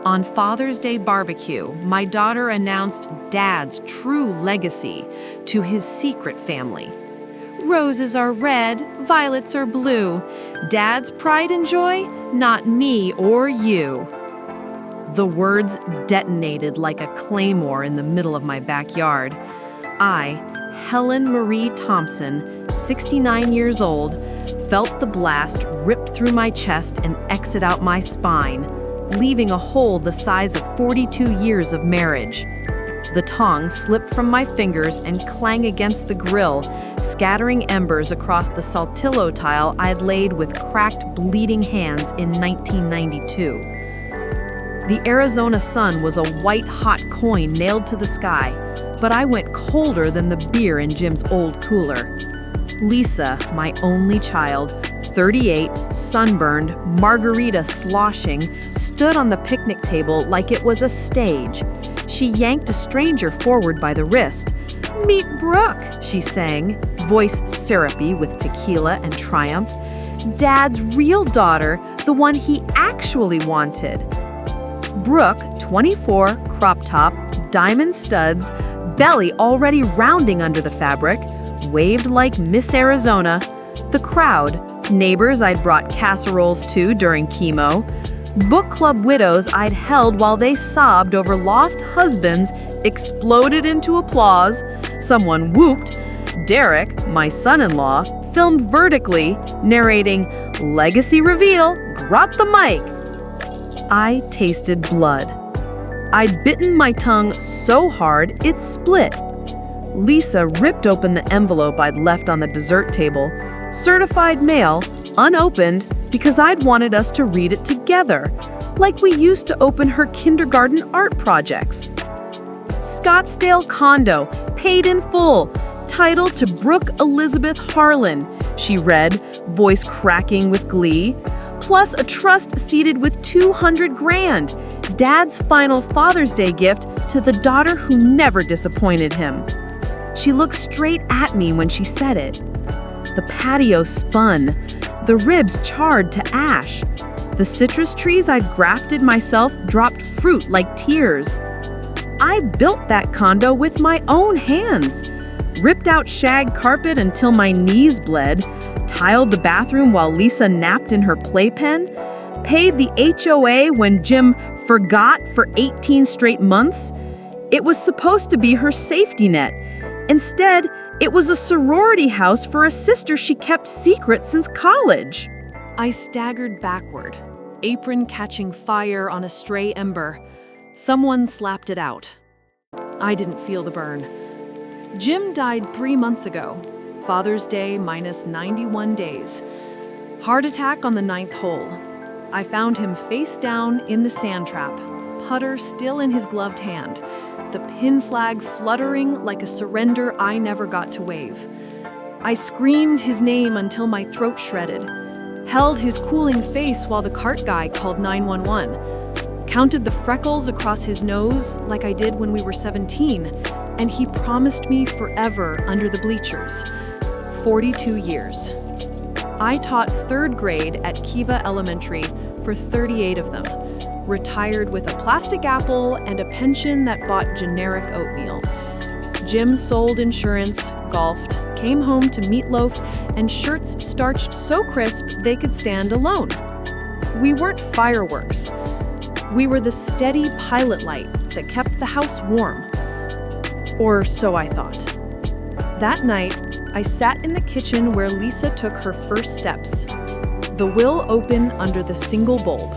On Father's Day barbecue, my daughter announced Dad's true legacy to his secret family. Roses are red, violets are blue. Dad's pride and joy, not me or you. The words detonated like a claymore in the middle of my backyard. I, Helen Marie Thompson, 69 years old, felt the blast rip through my chest and exit out my spine, leaving a hole the size of 42 years of marriage. The tongs slipped from my fingers and clang against the grill, scattering embers across the Saltillo tile I'd laid with cracked, bleeding hands in 1992. The Arizona sun was a white-hot coin nailed to the sky, but I went colder than the beer in Jim's old cooler. Lisa, my only child, 38, sunburned, margarita sloshing, stood on the picnic table like it was a stage. She yanked a stranger forward by the wrist. "Meet Brooke," she sang, voice syrupy with tequila and triumph. "Dad's real daughter, the one he actually wanted." Brooke, 24, crop top, diamond studs, belly already rounding under the fabric, waved like Miss Arizona. The crowd, neighbors I'd brought casseroles to during chemo, book club widows I'd held while they sobbed over lost husbands, exploded into applause. Someone whooped. Derek, my son-in-law, filmed vertically, narrating, "Legacy reveal, drop the mic." I tasted blood. I'd bitten my tongue so hard it split. Lisa ripped open the envelope I'd left on the dessert table, certified mail, unopened, because I'd wanted us to read it together, like we used to open her kindergarten art projects. "Scottsdale condo, paid in full, title to Brooke Elizabeth Harlan," she read, voice cracking with glee. "Plus a trust seated with 200 grand, Dad's final Father's Day gift to the daughter who never disappointed him." She looked straight at me when she said it. The patio spun. The ribs charred to ash. The citrus trees I'd grafted myself dropped fruit like tears. I built that condo with my own hands. Ripped out shag carpet until my knees bled, tiled the bathroom while Lisa napped in her playpen, paid the HOA when Jim forgot for 18 straight months. It was supposed to be her safety net. Instead, it was a sorority house for a sister she kept secret since college. I staggered backward, apron catching fire on a stray ember. Someone slapped it out. I didn't feel the burn. Jim died 3 months ago, Father's Day minus 91 days. Heart attack on the 9th hole. I found him face down in the sand trap, putter still in his gloved hand, the pin flag fluttering like a surrender I never got to wave. I screamed his name until my throat shredded, held his cooling face while the cart guy called 911, counted the freckles across his nose like I did when we were 17, and he promised me forever under the bleachers. 42 years. I taught 3rd grade at Kiva Elementary for 38 of them, retired with a plastic apple and a pension that bought generic oatmeal. Jim sold insurance, golfed, came home to meatloaf and shirts starched so crisp they could stand alone. We weren't fireworks. We were the steady pilot light that kept the house warm. Or so I thought. That night, I sat in the kitchen where Lisa took her first steps. The will open under the single bulb.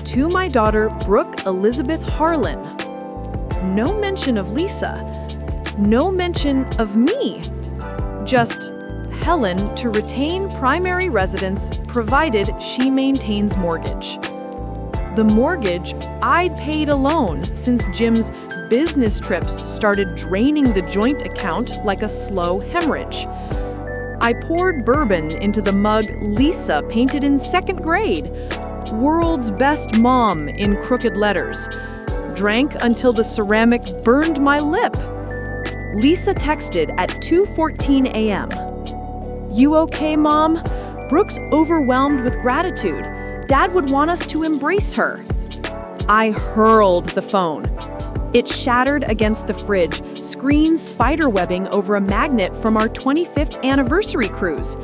To my daughter, Brooke Elizabeth Harlan. No mention of Lisa. No mention of me. Just Helen to retain primary residence provided she maintains mortgage. The mortgage I'd paid alone since Jim's business trips started draining the joint account like a slow hemorrhage. I poured bourbon into the mug Lisa painted in 2nd grade. World's best mom in crooked letters. Drank until the ceramic burned my lip. Lisa texted at 2:14 a.m. "You okay, Mom? Brooke's overwhelmed with gratitude. Dad would want us to embrace her." I hurled the phone. It shattered against the fridge, screen spiderwebbing over a magnet from our 25th anniversary cruise,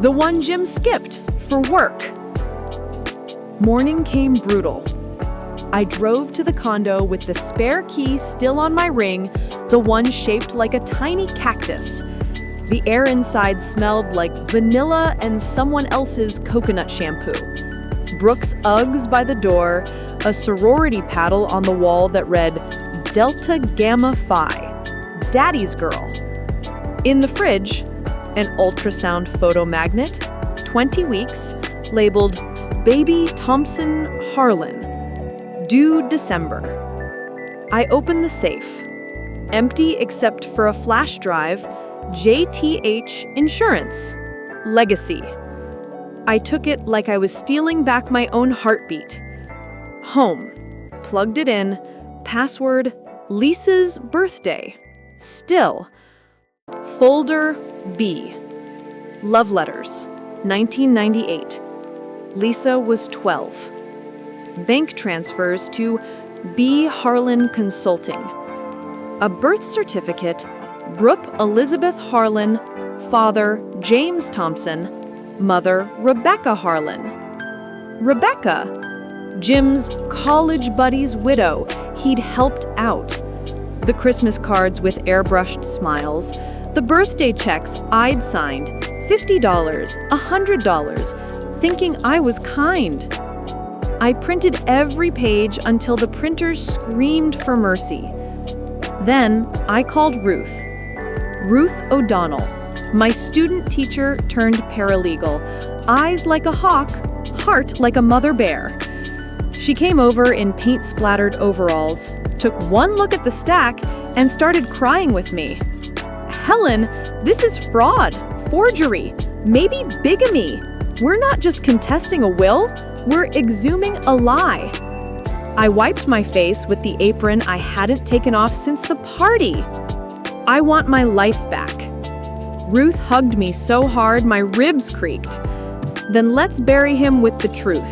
the one Jim skipped for work. Morning came brutal. I drove to the condo with the spare key still on my ring, the one shaped like a tiny cactus. The air inside smelled like vanilla and someone else's coconut shampoo. Brooke's Uggs by the door, a sorority paddle on the wall that read Delta Gamma Phi, Daddy's Girl. In the fridge, an ultrasound photo magnet, 20 weeks, labeled Baby Thompson Harlan, due December. I opened the safe, empty except for a flash drive, JTH Insurance, Legacy. I took it like I was stealing back my own heartbeat. Home, plugged it in, password, Lisa's birthday. Still. Folder B. Love letters, 1998. Lisa was 12. Bank transfers to B. Harlan Consulting. A birth certificate, Brooke Elizabeth Harlan, father James Thompson, mother Rebecca Harlan. Rebecca, Jim's college buddy's widow, he'd helped out. The Christmas cards with airbrushed smiles, the birthday checks I'd signed, $50, $100, thinking I was kind. I printed every page until the printers screamed for mercy. Then I called Ruth O'Donnell, my student teacher turned paralegal, eyes like a hawk, heart like a mother bear. She came over in paint-splattered overalls, took one look at the stack, and started crying with me. Helen, this is fraud, forgery, maybe bigamy. We're not just contesting a will, we're exhuming a lie. I wiped my face with the apron I hadn't taken off since the party. I want my life back. Ruth hugged me so hard my ribs creaked. Then let's bury him with the truth.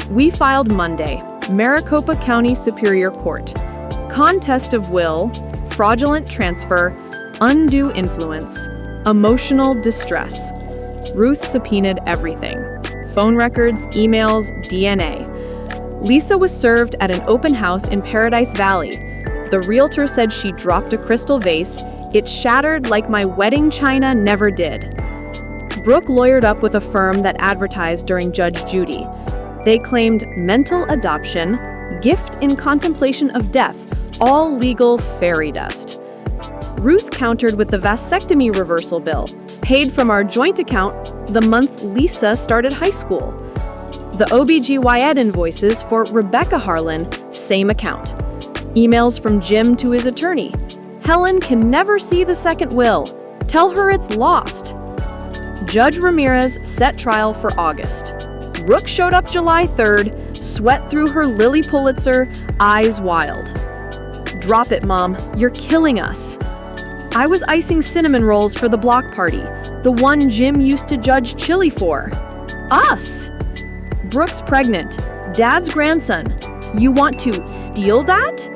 We filed Monday, Maricopa County Superior Court. Contest of will, fraudulent transfer, undue influence, emotional distress. Ruth subpoenaed everything. Phone records, emails, DNA. Lisa was served at an open house in Paradise Valley. The realtor said she dropped a crystal vase. It shattered like my wedding china never did. Brooke lawyered up with a firm that advertised during Judge Judy. They claimed mental adoption, gift in contemplation of death, all legal fairy dust. Ruth countered with the vasectomy reversal bill, paid from our joint account the month Lisa started high school. The OBGYN invoices for Rebecca Harlan, same account. Emails from Jim to his attorney. Helen can never see the second will. Tell her it's lost. Judge Ramirez set trial for August. Brooke showed up July 3rd, sweat through her Lily Pulitzer, eyes wild. Drop it, Mom. You're killing us. I was icing cinnamon rolls for the block party, the one Jim used to judge chili for. Us! Brooke's pregnant. Dad's grandson. You want to steal that?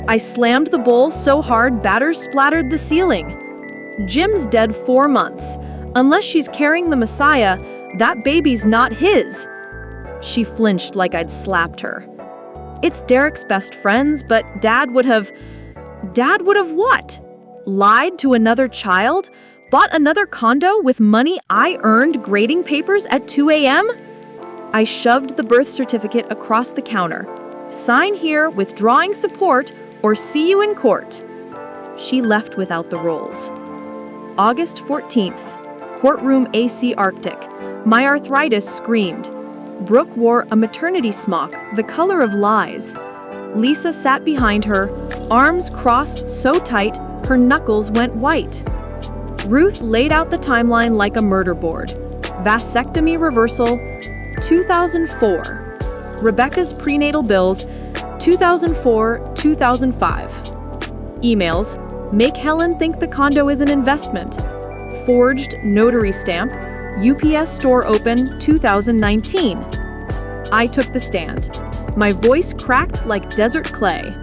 I slammed the bowl so hard batter splattered the ceiling. Jim's dead 4 months. Unless she's carrying the Messiah, that baby's not his. She flinched like I'd slapped her. It's Derek's best friends, but Dad would have what? Lied to another child? Bought another condo with money I earned grading papers at 2 a.m.? I shoved the birth certificate across the counter. Sign here withdrawing support or see you in court. She left without the rolls. August 14th, courtroom AC Arctic. My arthritis screamed. Brooke wore a maternity smock, the color of lies. Lisa sat behind her, arms crossed so tight, her knuckles went white. Ruth laid out the timeline like a murder board. Vasectomy reversal, 2004. Rebecca's prenatal bills, 2004-2005. Emails, make Helen think the condo is an investment. Forged notary stamp, UPS store open, 2019. I took the stand. My voice cracked like desert clay.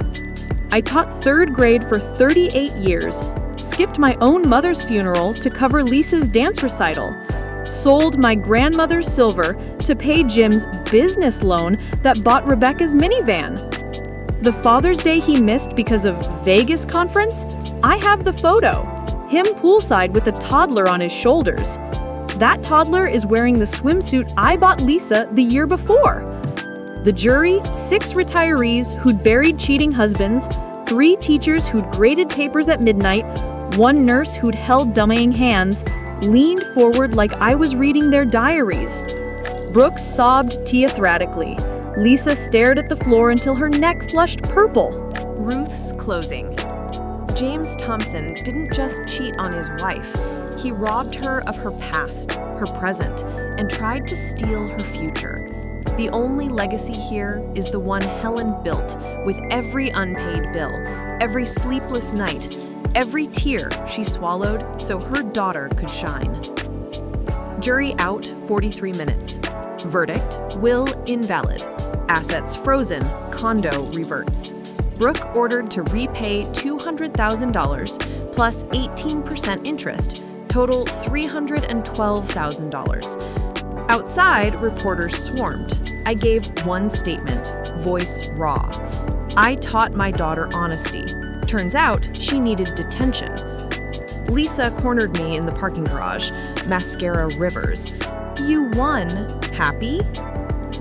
I taught third grade for 38 years, skipped my own mother's funeral to cover Lisa's dance recital, sold my grandmother's silver to pay Jim's business loan that bought Rebecca's minivan. The Father's Day he missed because of Vegas conference? I have the photo. Him poolside with a toddler on his shoulders. That toddler is wearing the swimsuit I bought Lisa the year before. The jury, 6 retirees who'd buried cheating husbands, 3 teachers who'd graded papers at midnight, 1 nurse who'd held dummying hands, leaned forward like I was reading their diaries. Brooke sobbed theatrically. Lisa stared at the floor until her neck flushed purple. Ruth's closing. James Thompson didn't just cheat on his wife. He robbed her of her past, her present, and tried to steal her future. The only legacy here is the one Helen built, with every unpaid bill, every sleepless night, every tear she swallowed so her daughter could shine. Jury out, 43 minutes. Verdict, will invalid. Assets frozen, condo reverts. Brooke ordered to repay $200,000 plus 18% interest, total $312,000. Outside, reporters swarmed. I gave one statement, voice raw. I taught my daughter honesty. Turns out, she needed detention. Lisa cornered me in the parking garage, mascara rivers. You won. Happy?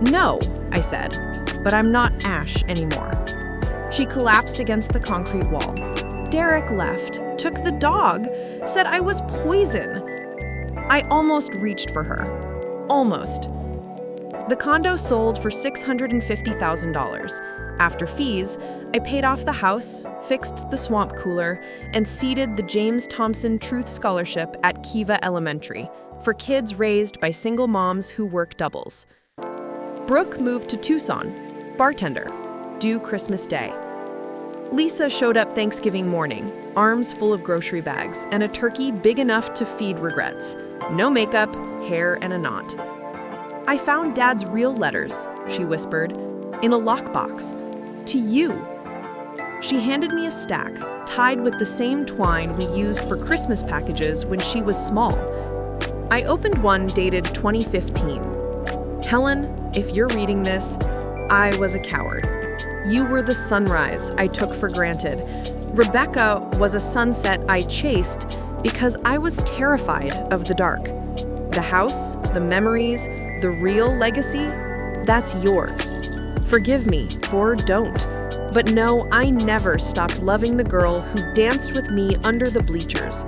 No, I said, but I'm not Ash anymore. She collapsed against the concrete wall. Derek left, took the dog, said I was poison. I almost reached for her. Almost. The condo sold for $650,000. After fees, I paid off the house, fixed the swamp cooler, and seeded the James Thompson Truth Scholarship at Kiva Elementary for kids raised by single moms who work doubles. Brooke moved to Tucson, bartender, due Christmas Day. Lisa showed up Thanksgiving morning, arms full of grocery bags and a turkey big enough to feed regrets. No makeup, hair, and a knot. I found Dad's real letters, she whispered, in a lockbox. To you. She handed me a stack, tied with the same twine we used for Christmas packages when she was small. I opened one dated 2015. Helen, if you're reading this, I was a coward. You were the sunrise I took for granted. Rebecca was a sunset I chased because I was terrified of the dark. The house, the memories, the real legacy, that's yours. Forgive me, or don't. But no, I never stopped loving the girl who danced with me under the bleachers.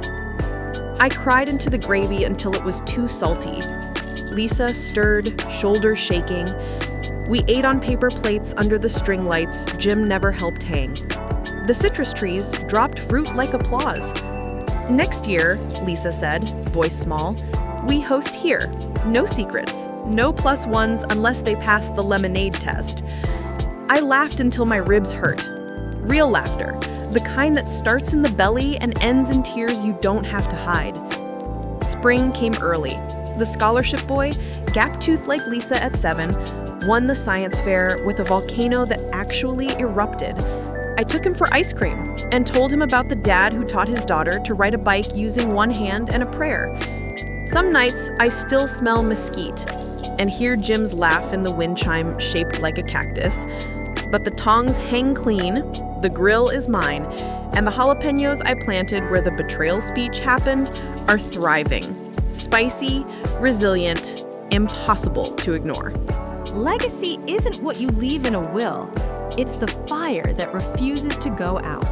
I cried into the gravy until it was too salty. Lisa stirred, shoulders shaking. We ate on paper plates under the string lights Jim never helped hang. The citrus trees dropped fruit like applause. Next year, Lisa said, voice small, we host here. No secrets, no +1s unless they pass the lemonade test. I laughed until my ribs hurt. Real laughter, the kind that starts in the belly and ends in tears you don't have to hide. Spring came early. The scholarship boy, gap-toothed like Lisa at 7, won the science fair with a volcano that actually erupted. I took him for ice cream and told him about the dad who taught his daughter to ride a bike using one hand and a prayer. Some nights, I still smell mesquite and hear Jim's laugh in the wind chime shaped like a cactus. But the tongs hang clean, the grill is mine, and the jalapenos I planted where the betrayal speech happened are thriving. Spicy, resilient, impossible to ignore. Legacy isn't what you leave in a will. It's the fire that refuses to go out.